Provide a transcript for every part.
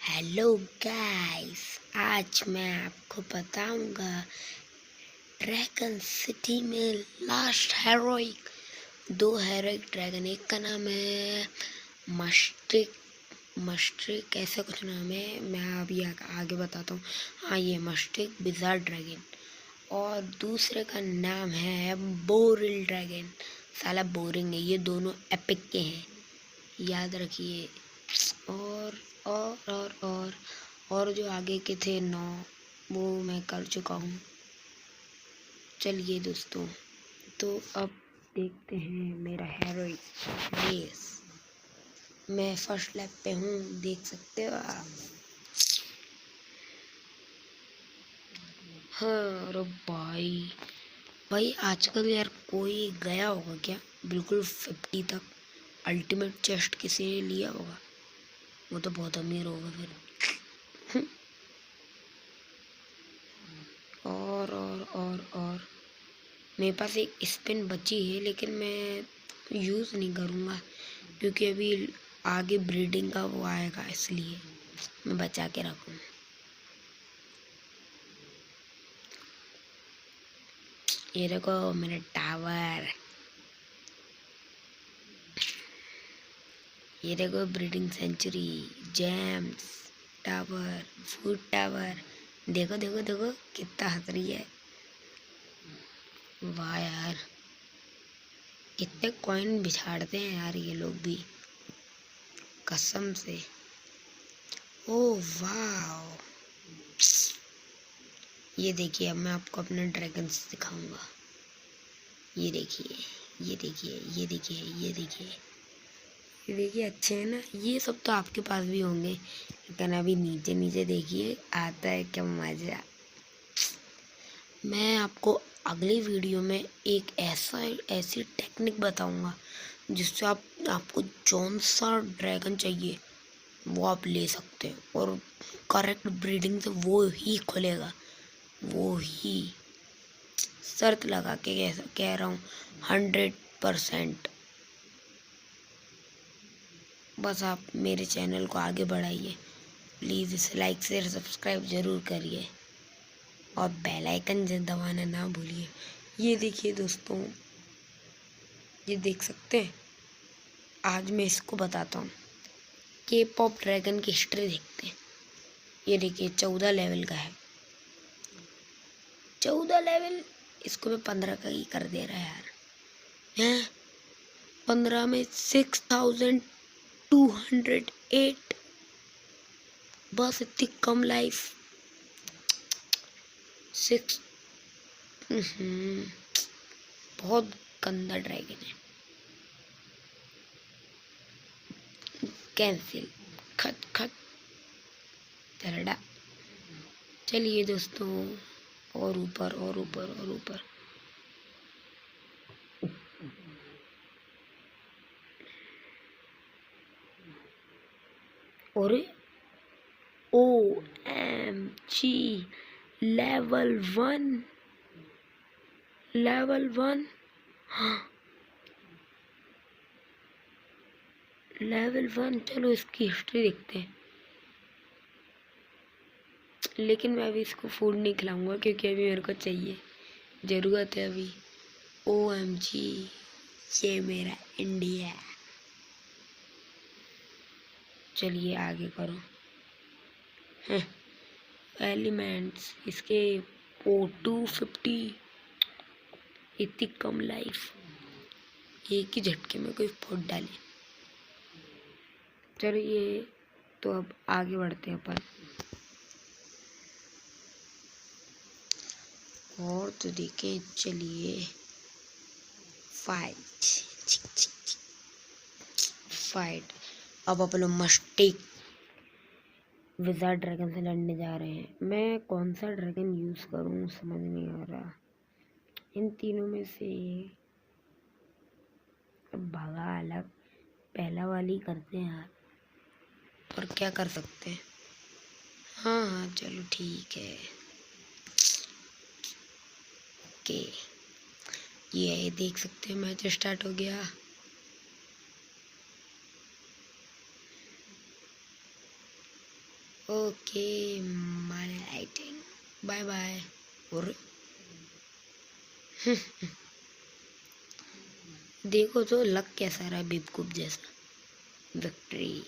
Hello guys, आज मैं आपको बताऊंगा ड्रैगन सिटी में लास्ट हेरोइक दो हेरोइक ड्रैगन। एक का नाम है मस्ट्रिक मस्ट्रिक ऐसा कुछ नाम है, मैं अभी आगे बताता हूँ। हाँ, ये मस्ट्रिक बिजार ड्रैगन। और दूसरे का नाम है बोरिल ड्रैगन। साला बोरिंग है, ये दोनों एपिक के हैं, याद रखिए। और जो आगे के थे 9, वो मैं कर चुका हूँ। चलिए दोस्तों, तो अब देखते हैं मेरा हेरोइक रेस। मैं फर्स्ट लैप पे हूँ, देख सकते हो आप। हाँ, अरे भाई आजकल यार कोई गया होगा क्या बिल्कुल 50 तक? अल्टीमेट चेस्ट किसी ने लिया होगा? वो तो बहुत अमीर होगा फिर। और मेरे पास एक स्पिन बची है, लेकिन मैं यूज़ नहीं करूँगा क्योंकि अभी आगे ब्रीडिंग का वो आएगा, इसलिए मैं बचा के रखूँ। ये देखो मेरा टावर, ये देखो breeding century, James tower, food tower. देखो देखो देखो कितना हंस रही है। वाह यार, कितने कॉइन बिछाड़ते हैं यार ये लोग भी, कसम से। ओह वाह, ये देखिए, अब मैं आपको अपने ड्रैगन्स दिखाऊंगा। ये देखिए, ये देखिए, ये देखिए, ये देखिए, ये देखिए, अच्छे हैं ना? ये सब तो आपके पास भी होंगे, लेकिन अभी नीचे नीचे देखिए, आता है क्या मजा। मैं आपको अगली वीडियो में एक ऐसी टेक्निक बताऊंगा जिससे आपको जौन सा ड्रैगन चाहिए वो आप ले सकते हैं, और करेक्ट ब्रीडिंग से वो ही खुलेगा, वो ही। शर्त लगा के कह रहा हूँ, 100%। बस आप मेरे चैनल को आगे बढ़ाइए, प्लीज़ इसे लाइक शेयर सब्सक्राइब ज़रूर करिए, और बेल आइकन दबाना ना भूलिए। ये देखिए दोस्तों, ये देख सकते हैं। आज मैं इसको बताता हूँ, के पॉप ड्रैगन की हिस्ट्री देखते हैं। ये देखिए 14 लेवल का है, 14 लेवल। इसको मैं 15 का ही कर दे रहा है यार। हैं, 15 में 6208, बस इतनी कम लाइफ। 6 बहुत गंदा ड्रैगन है। कैंसिल, खत खत तरड़ा। चलिए दोस्तों, और ऊपर और ऊपर और ऊपर। और OMG, लेवल 1, लेवल 1, हाँ लेवल 1। चलो इसकी हिस्ट्री देखते हैं, लेकिन मैं अभी इसको फूड नहीं खिलाऊंगा क्योंकि अभी मेरे को चाहिए, ज़रूरत है अभी। OMG, ये मेरा इंडिया। चलिए आगे करो। एलिमेंट्स इसके O250, इतनी कम लाइफ, एक ही झटके में कोई फूट डाले। चलिए, तो अब आगे बढ़ते हैं अपन। और तो देखें, चलिए फाइट। अब अपन लोग मस्टिक विज़ार्ड ड्रैगन से लड़ने जा रहे हैं। मैं कौन सा ड्रैगन यूज़ करूं समझ नहीं आ रहा, इन तीनों में से भगा अलग, पहला वाली करते हैं यार, और क्या कर सकते हैं। हाँ हाँ चलो ठीक है। ओके, ये देख सकते हैं, मैच स्टार्ट हो गया। ओके माने लाइटिंग, बाय बाय। और देखो तो लग कैसा रहा, बेवकूफ जैसा। विक्ट्री।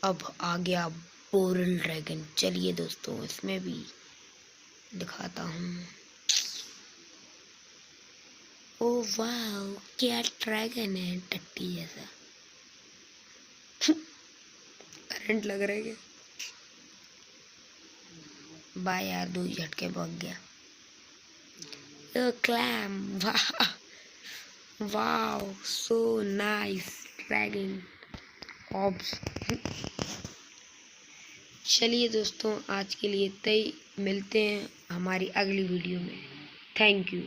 अब आ गया बोरल ड्रैगन। चलिए दोस्तों इसमें भी दिखाता हूँ। ओ वाह, क्या ड्रैगन है, टट्टी जैसा। करंट लग रहा है क्या? बाय यार, 2 झटके भाग गया। क्लैम, वाह वाह, सो नाइस ड्रैगन ऑब्स। चलिए दोस्तों आज के लिए इतना ही, मिलते हैं हमारी अगली वीडियो में। Thank you.